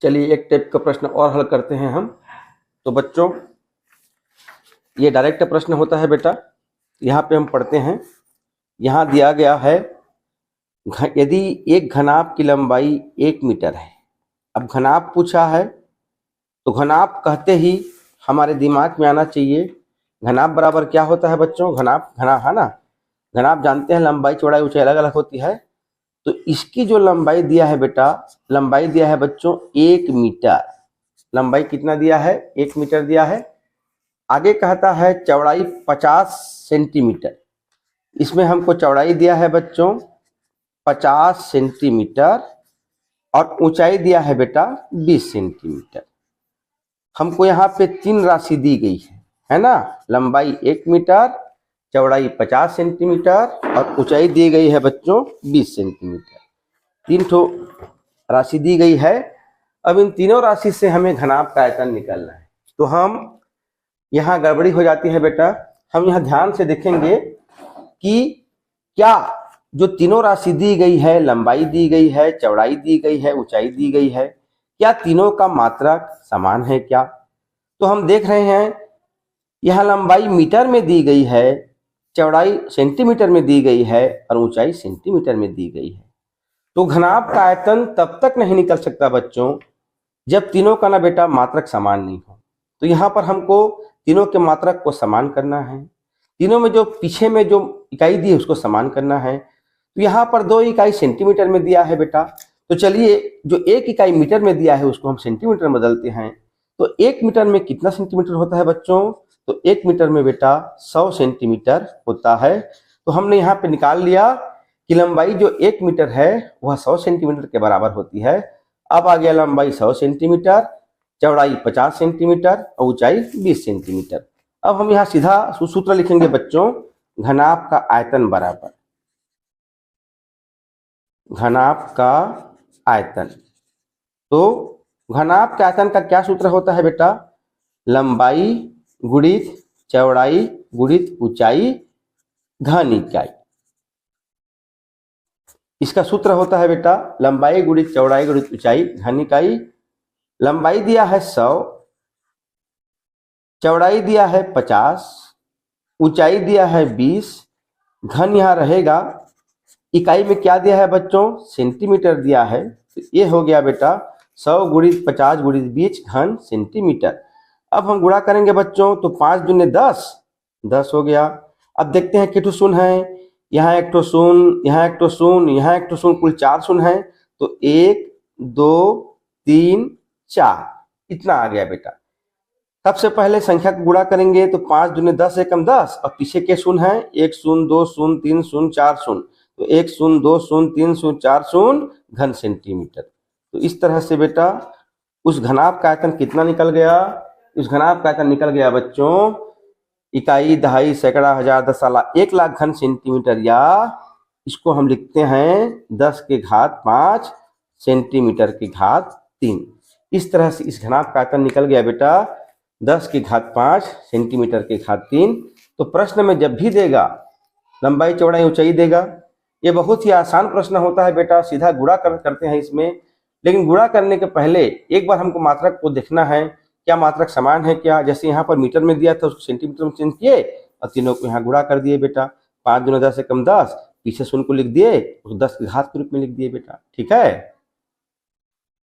चलिए एक टाइप का प्रश्न और हल करते हैं हम। तो बच्चों ये डायरेक्ट प्रश्न होता है बेटा। यहाँ पे हम पढ़ते हैं, यहाँ दिया गया है यदि एक घनाभ की लंबाई 1 मीटर है। अब घनाभ पूछा है तो घनाभ कहते ही हमारे दिमाग में आना चाहिए घनाभ बराबर क्या होता है बच्चों। घनाभ है ना, घनाभ जानते हैं लंबाई चौड़ाई ऊंचाई अलग अलग होती है। तो इसकी जो लंबाई दिया है बेटा, लंबाई दिया है बच्चों 1 मीटर। लंबाई कितना दिया है? 1 मीटर दिया है। आगे कहता है चौड़ाई 50 सेंटीमीटर। इसमें हमको चौड़ाई दिया है बच्चों 50 सेंटीमीटर और ऊंचाई दिया है बेटा 20 सेंटीमीटर। हमको यहाँ पे 3 राशि दी गई है ना। लंबाई 1 मीटर, चौड़ाई 50 सेंटीमीटर और ऊंचाई दी गई है बच्चों 20 सेंटीमीटर। 3 ठो राशि दी गई है। अब इन तीनों राशि से हमें घनाभ का आयतन निकालना है। तो हम यहाँ गड़बड़ी हो जाती है बेटा। हम यहाँ ध्यान से देखेंगे कि क्या जो तीनों राशि दी गई है, लंबाई दी गई है, चौड़ाई दी गई है, ऊंचाई दी गई है, क्या तीनों का मात्रक समान है क्या? तो हम देख रहे हैं यहाँ लंबाई मीटर में दी गई है, चौड़ाई सेंटीमीटर में दी गई है और ऊंचाई सेंटीमीटर में दी गई है। तो घनाभ का आयतन तब तक नहीं निकल सकता बच्चों जब तीनों का ना बेटा मात्रक समान नहीं हो। तो यहाँ पर हमको तीनों के मात्रक को समान करना है। तीनों में जो पीछे में जो इकाई दी है उसको समान करना है। तो यहाँ पर 2 इकाई सेंटीमीटर में दिया है बेटा। तो चलिए जो 1 इकाई मीटर में दिया है उसको हम सेंटीमीटर में बदलते हैं। तो 1 मीटर में कितना सेंटीमीटर होता है बच्चों? तो 1 मीटर में बेटा 100 सेंटीमीटर होता है। तो हमने यहाँ पे निकाल लिया कि लंबाई जो 1 मीटर है वह 100 सेंटीमीटर के बराबर होती है। अब आ गया लंबाई 100 सेंटीमीटर, चौड़ाई 50 सेंटीमीटर और ऊंचाई 20 सेंटीमीटर। अब हम यहाँ सीधा सूत्र लिखेंगे बच्चों, घनाभ का आयतन बराबर घनाभ का आयतन। तो घनाभ के आयतन का क्या सूत्र होता है बेटा? लंबाई गुणित चौड़ाई गुणित ऊंचाई घन इकाई। इसका सूत्र होता है बेटा लंबाई गुणित चौड़ाई गुणित ऊंचाई घन इकाई। लंबाई दिया है 100, चौड़ाई दिया है 50, ऊंचाई दिया है 20, घन यहाँ रहेगा। इकाई में क्या दिया है बच्चों? सेंटीमीटर दिया है। तो ये हो गया बेटा 100 गुणित 50 गुणित 20 घन सेंटीमीटर। अब हम गुणा करेंगे बच्चों तो 5 दूने 10, 10 हो गया। अब देखते हैं कितने शून्य है। यहाँ एक तो शून्य, यहाँ एक तो शून्य, यहाँ एक तो शून्य, कुल 4 शून्य है। तो 1 2 3 4 इतना आ गया बेटा। सबसे पहले संख्या को गुणा करेंगे तो 5 दूने 10 एकम 10 और पीछे के शून्य है 1 शून्य 2 शून्य 3 शून्य 4 शून्य। तो 1 शून्य 2 शून्य 3 शून्य 4 शून्य घन सेंटीमीटर। तो इस तरह से बेटा उस घनाभ का आयतन कितना निकल गया? उस घनाभ का आयतन निकल गया बच्चों इकाई, दहाई, सैकड़ा, हजार, दसाला 1 लाख घन सेंटीमीटर, या इसको हम लिखते हैं 10 के घात 5 सेंटीमीटर की घात 3। इस तरह से इस घनाभ का आयतन निकल गया बेटा 10 की घात 5 सेंटीमीटर की घात 3। तो प्रश्न में जब भी देगा लंबाई चौड़ाई ऊंचाई देगा। ये बहुत ही आसान प्रश्न होता है बेटा, सीधा गुणा करते हैं इसमें। लेकिन गुणा करने के पहले एक बार हमको मात्रक को देखना है, क्या मात्रक समान है क्या। जैसे यहाँ पर मीटर में दिया था उसको सेंटीमीटर में चेंज किए और तीनों को यहाँ गुणा कर दिए बेटा। 5 दूने 10 एकम 10, पीछे शून्य को लिख दिए, उसको 10 की घात के रूप में लिख दिए बेटा। ठीक है।